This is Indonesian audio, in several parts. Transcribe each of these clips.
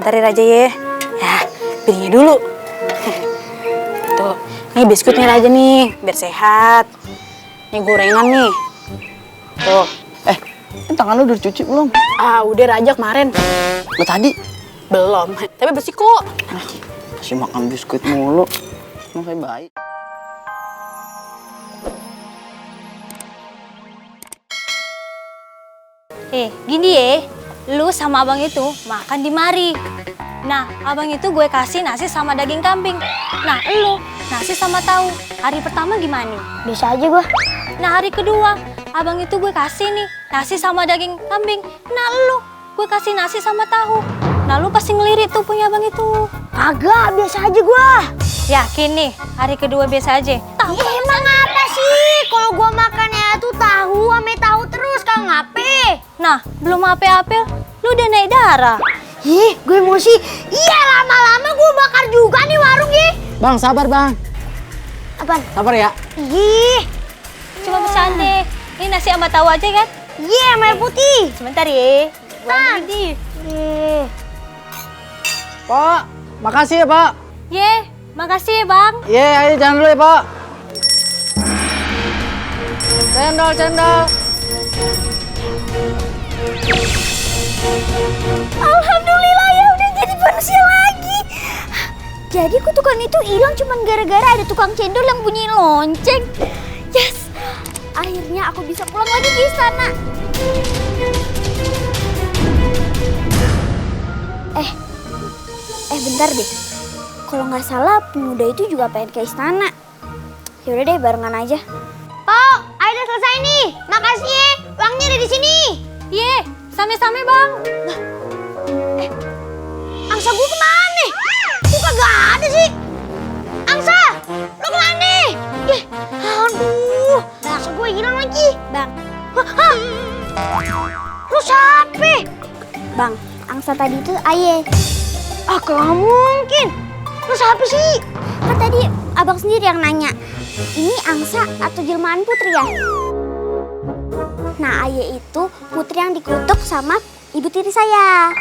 Bentar ya Raja ya. Ya, piringnya dulu. Tuh, nih biskuitnya Raja nih, biar sehat. Nih gorengan nih. Tuh. Tangan lu udah dicuci belum? Ah, udah Raja kemarin. Lo tadi? Belum, tapi bersih kok. Masih makan biskuit mulu. Emang kayak baik. Gini ya, lu sama abang itu makan di mari. Nah, abang itu gue kasih nasi sama daging kambing. Nah, lu nasi sama tahu. Hari pertama gimana? Bisa aja gua. Nah, hari kedua, abang itu gue kasih nih nasi sama daging kambing. Nah, lu gue kasih nasi sama tahu. Nah, lu pasti ngelirik tuh punya abang itu. Agak, biasa aja gua. Yakin nih, hari kedua biasa aja. Tahu Emang apa sih? Kalau gua makannya tuh tahu ame tahu terus, Kang Ape. Nah, belum ape-ape, lu udah naik darah. Ih, gue emosi. Iya, lama-lama gua bakar juga nih warung nih. Bang, sabar bang. Apaan? Sabar ya. Ih, Cuma bercanda. Ini nasi sama tahu aja kan? iya, merah putih. Sebentar ya. Gua ambil di. Pak, makasih ya Pak. Ye, makasih ya bang. Ye, ayo jangan dulu ya Pak. Cendol, cendol. Alhamdulillah ya udah jadi manusia lagi. Jadi kutukan itu hilang cuman gara-gara ada tukang cendol yang bunyi lonceng. Yes, akhirnya aku bisa pulang lagi ke istana. Bentar deh. Kalau nggak salah pemuda itu juga pengen ke istana. Yaudah deh barengan aja. Pok, ayo udah selesai nih. Makasih ya. Uangnya ada di sini. Ye, same-same bang. Angsa gue kemana? Kok kagak ada sih? Angsa, lo kemana? Aduh, angsa gue hilang lagi. Bang. Hah? Lo siapa? Bang, angsa tadi itu Aye. Ah, gak mungkin. Lo siapa sih? Kan tadi abang sendiri yang nanya. Ini angsa atau jelmaan putri ya? Nah, Aye itu putri yang dikutuk sama ibu tiri saya.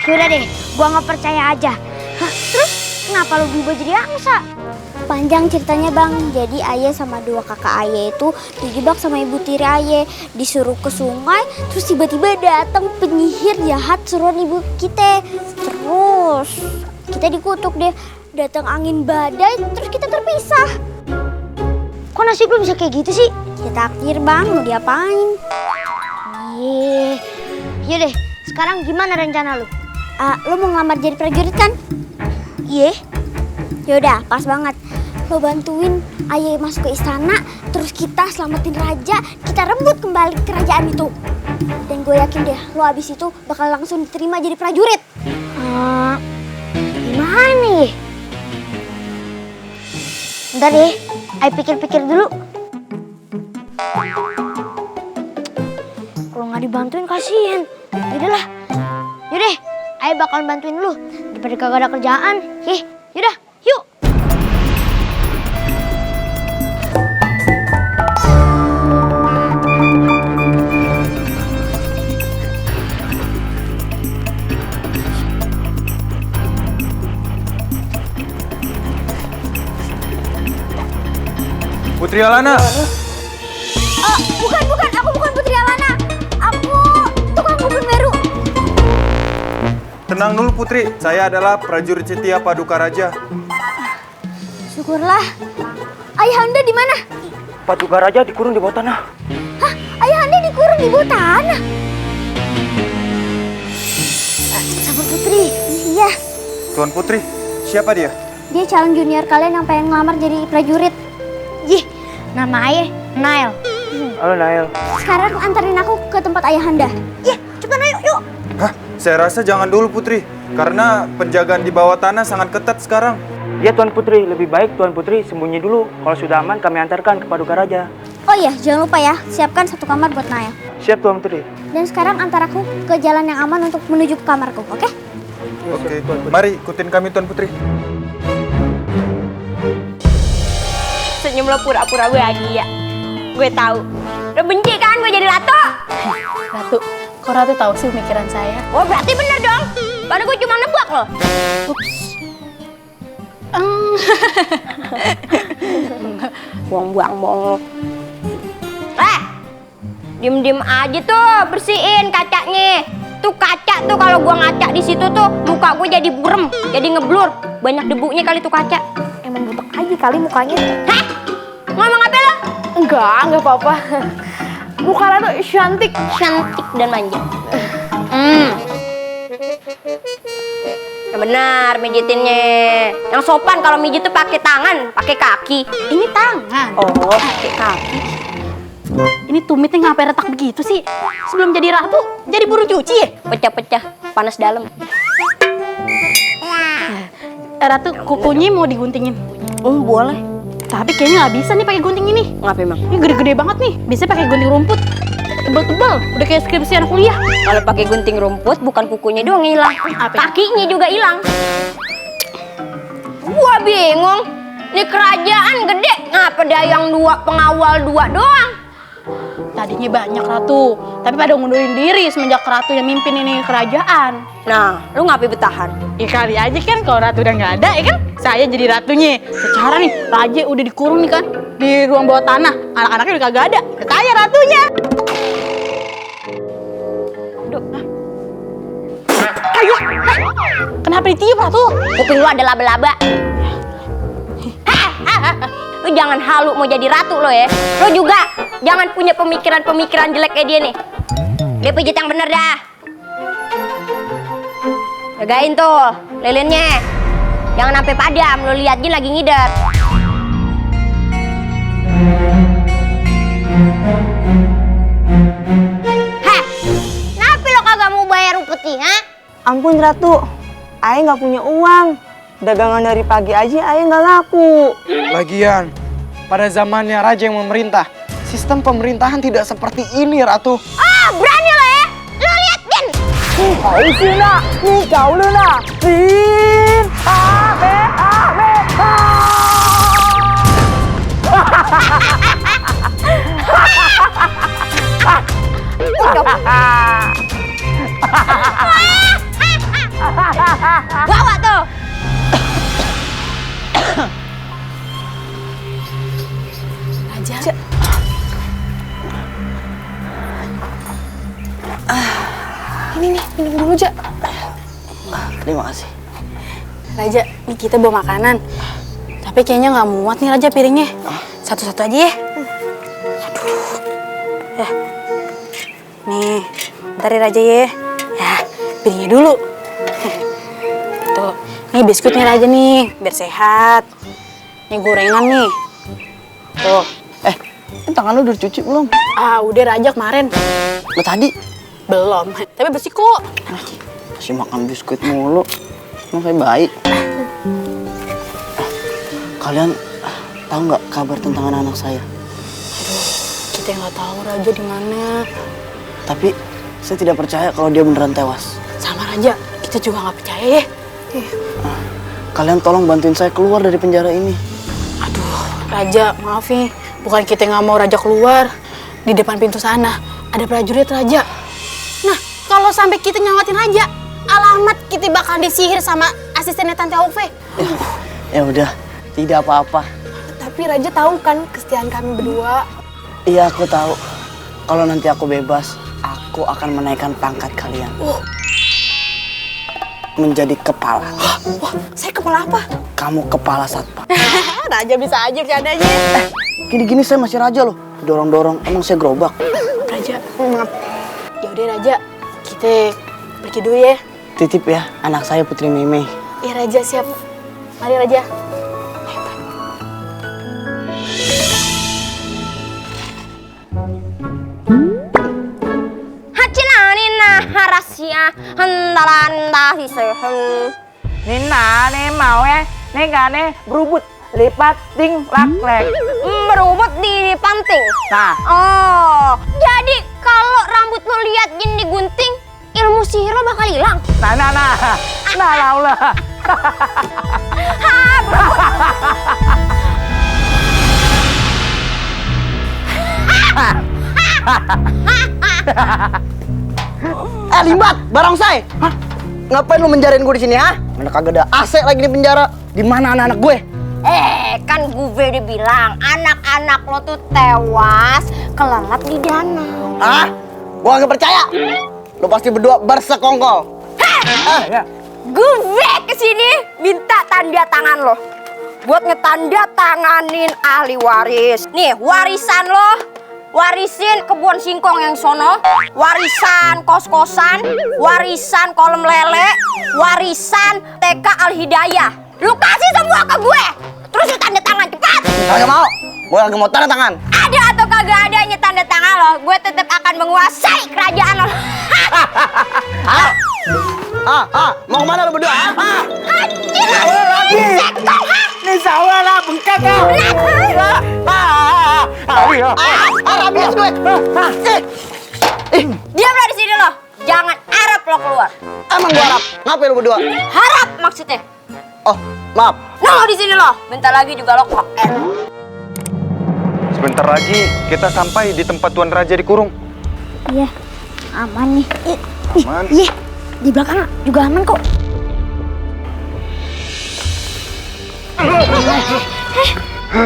Yaudah deh, gua nggak percaya aja. Hah, terus kenapa lo berubah jadi angsa? Panjang ceritanya bang, jadi Aye sama dua kakak Aye itu dijebak sama ibu tiri Aye. Disuruh ke sungai, terus tiba-tiba datang penyihir jahat suruhan ibu kita. Terus kita dikutuk deh, datang angin badai, terus kita terpisah. Kok nasib lo bisa kayak gitu sih? Ya takdir bang, mau diapain? Yaudah, sekarang gimana rencana lo? Lo mau ngelamar jadi prajurit kan? Iya. Yaudah, pas banget. Lo bantuin Aye masuk ke istana, terus kita selamatin raja, kita rebut kembali kerajaan itu. Dan gue yakin deh, lo abis itu bakal langsung diterima jadi prajurit. Gimana nih? Bentar deh, Ayo pikir-pikir dulu. Kalau nggak dibantuin kasihan. Yaudahlah. Yaudah, Ayo bakalan bantuin lu. Daripada kagak ada kerjaan. Yaudah, yuk. Putri Alana. Bukan, aku bukan Putri Alana. Aku tukang bubur baru. Tenang dulu Putri, saya adalah prajurit setia Paduka Raja. Syukurlah. Ayahanda di mana? Paduka Raja dikurung di bawah tanah. Hah? Ayahanda dikurung di bawah tanah? Sabar Putri. Iya. Tuan Putri, siapa dia? Dia calon junior kalian yang pengen ngelamar jadi prajurit. Nama Ayah Nail. Halo Nail. Sekarang anterin aku ke tempat ayahanda. Cepetan ayo, yuk. Hah? Saya rasa jangan dulu Putri, karena penjagaan di bawah tanah sangat ketat sekarang. Ya Tuan Putri, lebih baik Tuan Putri sembunyi dulu. Kalau sudah aman kami antarkan ke Paduka Raja. Oh iya, jangan lupa ya, siapkan satu kamar buat Naya. Siap Tuan Putri. Dan sekarang antar aku ke jalan yang aman untuk menuju ke kamarku, oke? Oke, mari ikutin kami Tuan Putri. Senyum lo pura-pura bahagia. Gue tahu. Lo benci kan gue jadi Ratu? Ratu, kok Ratu tahu sih pemikiran saya? Oh berarti bener dong. Padahal gue cuma nebak loh. Buang-buang. Diem-diem aja tuh, bersihin kacanya. Tuh kaca tuh kalau gua ngaca di situ tuh muka gue jadi burem, jadi ngeblur. Banyak debunya kali tuh kaca. Emang butek aja kali mukanya. Hah? Ngomong apa lo? Enggak apa-apa. Muka Ratu cantik. Cantik dan manja. Yang benar mijitinnya. Yang sopan kalau mijit tuh pakai tangan, pakai kaki. Ini tangan. Oh, pakai kaki. Ini tumitnya ngapain retak begitu sih? Sebelum jadi ratu, jadi buru cuci ya? Pecah-pecah, panas dalam. Ratu, kukunya mau diguntingin. Boleh. Tapi kayaknya nggak bisa nih pakai gunting ini. Ngapa emang? Ini gede-gede banget nih. Biasanya pakai gunting rumput. Tebal-tebal, udah kayak skripsi anak kuliah. Kalau pakai gunting rumput, bukan kukunya doang hilang, kakinya juga hilang. Gua bingung. Ini kerajaan gede, ngapa dayang 2 pengawal 2 doang? Tadinya banyak ratu, tapi pada ngundurin diri semenjak ratu yang mimpin ini kerajaan. Nah, lu ngapain bertahan? Ya kali aja kan kalau ratu udah nggak ada, ya kan? Saya jadi ratunya. Secara nih, raja udah dikurung nih kan di ruang bawah tanah. Anak-anaknya udah kagak ada. Saya ratunya. Ayo, kenapa ditiup ratu? Kuping lu ada laba-laba. Lu jangan halu mau jadi ratu lo ya. Lu juga jangan punya pemikiran-pemikiran jelek kayak dia nih. Dia pijit yang bener dah. Jagain tuh lilinnya. Jangan sampai padam, lu lihat Jin lagi ngider. Heh, kenapa lo kagak mau bayar upeti, ha? Ampun Ratu, Ayah nggak punya uang. Dagangan dari pagi aja Ayah nggak laku. Lagian, pada zamannya raja yang memerintah, sistem pemerintahan tidak seperti ini, Ratu. Ah, berani lo ya? Lo lihat Jin. Bawa tuh. Raja. Ini nih, minum dulu, Ja. Terima kasih. Raja, nih kita bawa makanan. Tapi kayaknya nggak muat nih Raja piringnya. Satu-satu aja ya. Aduh. Ya. Nih, bentar ya Raja ya. Ya, piringnya dulu. Tuh, nih biskuitnya Raja nih, biar sehat. Nih gorengan nih. Tuh. Tangan lu udah cuci belum? Ah, udah Raja kemarin. Lo tadi Belum, tapi bersih kok. masih makan biskuit mulu. Emang saya baik. Kalian tahu nggak kabar tentang anak-anak saya? Kita nggak tahu Raja di mana. Tapi saya tidak percaya kalau dia beneran tewas. Sama Raja, kita juga nggak percaya ya. Kalian tolong bantuin saya keluar dari penjara ini. Aduh, Raja, maaf nih. Bukan kita nggak mau Raja keluar. Di depan pintu sana ada prajurit Raja. Nah, kalau sampai kita nyelamatin Raja, alamat kita bakal disihir sama asistennya Tante Ove. Ya udah, tidak apa-apa. Tapi Raja tahu kan kesetiaan kami berdua. Iya, aku tahu. Kalau nanti aku bebas, aku akan menaikkan pangkat kalian. Menjadi kepala. Wah, saya kepala apa? Kamu kepala satpam. Raja bisa aja bercandanya. Gini-gini saya masih raja loh. Dorong-dorong, emang saya gerobak. Raja, maaf. Ya udah Raja, kita pergi dulu ya. Titip ya, anak saya Putri Meme. Ya Raja, siap. Mari Raja. Hacinanina harasia handalanda hisehem. Nina, nih mau ya, nih gak nih berubut, lipat ting laklek. Berubut di panting. Nah, Oh, jadi kalau rambut lo lihat Jin digunting, ilmu sihir lo bakal hilang. nah, laulah. Limbat, barongsai. Hah? ngapain lu menjarain gue di sini, ha? Mana kagak ada AC lagi di penjara. Di mana anak-anak gue? Kan gue udah bilang anak-anak lo tuh tewas kelelap di danau. Hah? Gua nggak percaya. Lu pasti berdua bersekongkol. Ya. Gue kesini minta tanda tangan lo buat ngetanda tanganin ahli waris. Nih warisan lo, warisin kebun singkong yang sono, warisan kos-kosan, warisan kolam lele, warisan TK Al Hidayah. Lu kasih semua ke gue. Terus lu tanda tangan cepat. Kagak mau. Gue lagi mau tanda tangan. Ada atau kagak adanya tanda tangan lo, gue tetap akan menguasai kerajaan lo. Mau kemana lu berdua? Ini sawah lah, bengkak kau. Rabies gue. Diamlah di sini lo. Jangan harap lo keluar. Emang gua harap. Ngapain lu berdua? Harap maksudnya. Oh, maaf. Nongol di sini lo. Bentar lagi juga lo koen. Sebentar lagi kita sampai di tempat Tuan Raja dikurung. Iya, aman nih. Aman. Iya, di belakang juga aman kok.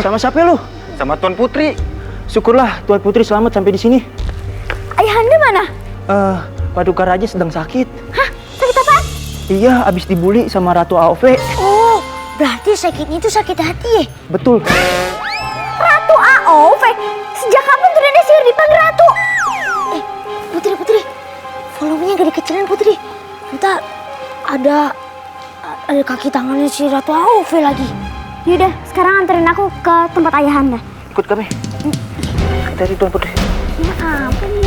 Sama siapa lu? Sama Tuan Putri. Syukurlah Tuan Putri selamat sampai di sini. Ayahanda mana? Paduka Raja sedang sakit. Hah? Sakit apa? Iya, abis dibully sama Ratu AOV. Oh, berarti sakitnya itu sakit hati ya? Betul. Ratu AOV? Sejak kapan tuh Dede sihir dipanggil Ratu? Putri, volumenya gak dikecilin Putri. Ntar ada kaki tangannya si Ratu AOV lagi. Yaudah, sekarang anterin aku ke tempat ayahanda. Ikut kami. Dari Tuan Putri. Ya ampun.